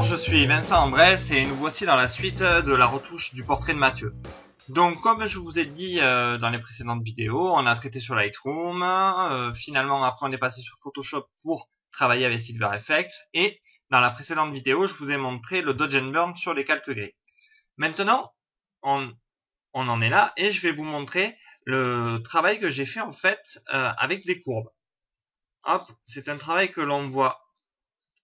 Bonjour, je suis Vincent Ambrès et nous voici dans la suite de la retouche du portrait de Mathieu. Donc comme je vous ai dit dans les précédentes vidéos, on a traité sur Lightroom, finalement après on est passé sur Photoshop pour travailler avec Silver Effect, et dans la précédente vidéo je vous ai montré le Dodge and Burn sur les calques gris. Maintenant on en est là et je vais vous montrer le travail que j'ai fait en fait avec les courbes. Hop, c'est un travail que l'on voit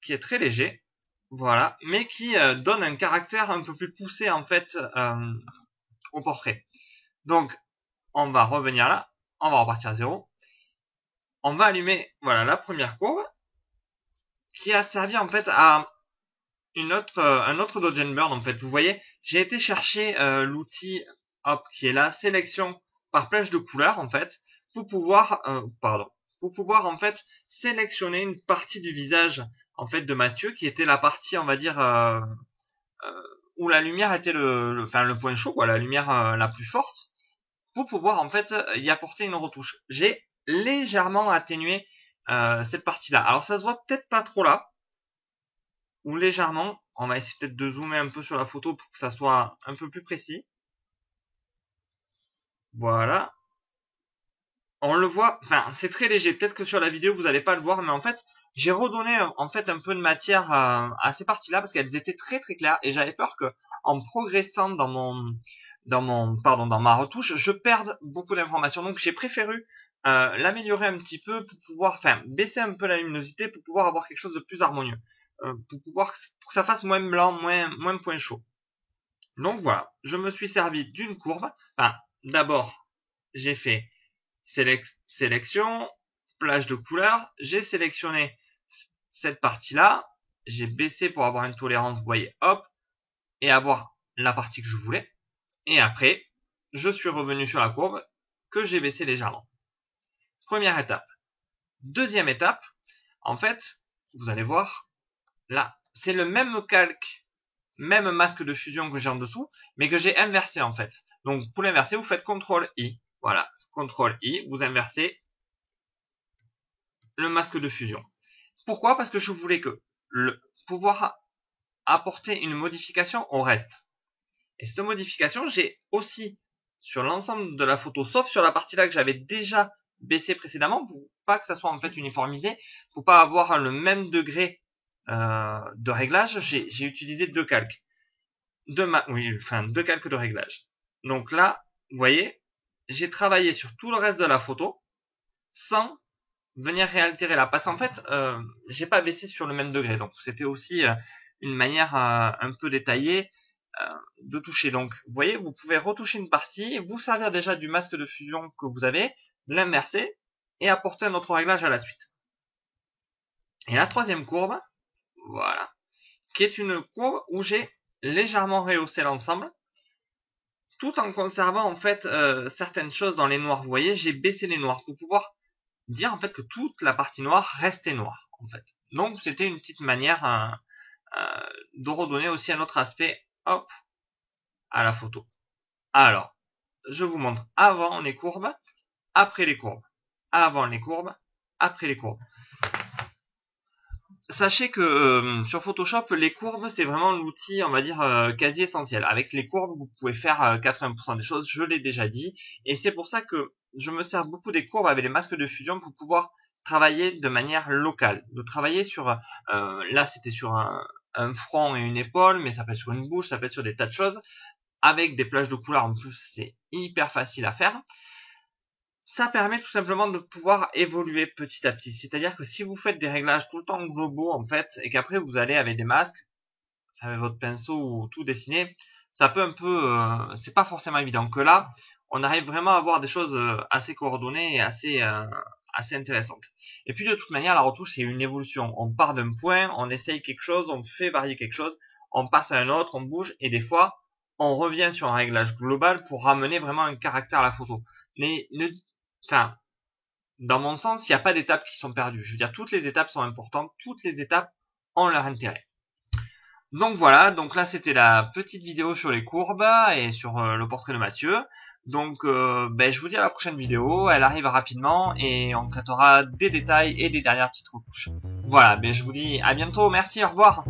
qui est très léger, voilà, mais qui donne un caractère un peu plus poussé en fait au portrait. Donc on va revenir là, on va repartir à zéro, on va allumer voilà la première courbe qui a servi en fait à un autre Dodge and Burn en fait. Vous voyez, j'ai été chercher l'outil hop qui est là, sélection par plage de couleurs en fait, pour pouvoir en fait sélectionner une partie du visage en fait de Mathieu qui était la partie on va dire où la lumière était le point chaud, quoi, la lumière la plus forte, pour pouvoir en fait y apporter une retouche. J'ai légèrement atténué cette partie-là. Alors ça se voit peut-être pas trop là, ou légèrement. On va essayer peut-être de zoomer un peu sur la photo pour que ça soit un peu plus précis. Voilà. On le voit, enfin c'est très léger, peut-être que sur la vidéo vous n'allez pas le voir, mais en fait j'ai redonné en fait un peu de matière à ces parties-là parce qu'elles étaient très très claires et j'avais peur que en progressant dans ma retouche, je perde beaucoup d'informations. Donc j'ai préféré l'améliorer un petit peu pour pouvoir, baisser un peu la luminosité pour pouvoir avoir quelque chose de plus harmonieux, pour que ça fasse moins blanc, moins point chaud. Donc voilà, je me suis servi d'une courbe. D'abord j'ai fait sélection, plage de couleurs, j'ai sélectionné cette partie-là, j'ai baissé pour avoir une tolérance, vous voyez, hop, et avoir la partie que je voulais. Et après, je suis revenu sur la courbe que j'ai baissé légèrement. Première étape. Deuxième étape, en fait, vous allez voir, là, c'est le même calque, même masque de fusion que j'ai en dessous, mais que j'ai inversé en fait. Donc pour l'inverser, vous faites CTRL-I. Voilà, CTRL-I, vous inversez le masque de fusion. Pourquoi? Parce que je voulais pouvoir apporter une modification au reste. Et cette modification, j'ai aussi sur l'ensemble de la photo, sauf sur la partie là que j'avais déjà baissé précédemment, pour pas que ça soit en fait uniformisé, pour pas avoir le même degré de réglage, j'ai utilisé deux calques. Deux calques de réglage. Donc là, vous voyez, j'ai travaillé sur tout le reste de la photo sans venir réaltérer là, parce qu'en fait j'ai pas baissé sur le même degré, donc c'était aussi une manière un peu détaillée de toucher. Donc vous voyez, vous pouvez retoucher une partie, vous servir déjà du masque de fusion que vous avez, l'inverser et apporter un autre réglage à la suite. Et la troisième courbe, voilà, qui est une courbe où j'ai légèrement rehaussé l'ensemble tout en conservant en fait certaines choses dans les noirs. Vous voyez, j'ai baissé les noirs pour pouvoir dire en fait que toute la partie noire restait noire en fait. Donc c'était une petite manière de redonner aussi un autre aspect hop à la photo. Alors, je vous montre avant les courbes, après les courbes. Avant les courbes, après les courbes. Sachez que sur Photoshop, les courbes, c'est vraiment l'outil, on va dire, quasi essentiel. Avec les courbes, vous pouvez faire 80% des choses, je l'ai déjà dit. Et c'est pour ça que je me sers beaucoup des courbes avec les masques de fusion pour pouvoir travailler de manière locale. De travailler sur, là c'était sur un front et une épaule, mais ça peut être sur une bouche, ça peut être sur des tas de choses. Avec des plages de couleurs en plus, c'est hyper facile à faire. Ça permet tout simplement de pouvoir évoluer petit à petit. C'est-à-dire que si vous faites des réglages tout le temps globaux en fait, et qu'après vous allez avec des masques, avec votre pinceau ou tout dessiner, ça peut un peu, c'est pas forcément évident. Que là, on arrive vraiment à avoir des choses assez coordonnées et assez intéressantes. Et puis de toute manière, la retouche c'est une évolution. On part d'un point, on essaye quelque chose, on fait varier quelque chose, on passe à un autre, on bouge, et des fois, on revient sur un réglage global pour ramener vraiment un caractère à la photo. Mais dans mon sens, il n'y a pas d'étapes qui sont perdues. Je veux dire, toutes les étapes sont importantes, toutes les étapes ont leur intérêt. Donc voilà, donc là c'était la petite vidéo sur les courbes et sur le portrait de Mathieu. Donc je vous dis à la prochaine vidéo, elle arrive rapidement et on traitera des détails et des dernières petites retouches. Voilà, je vous dis à bientôt, merci, au revoir.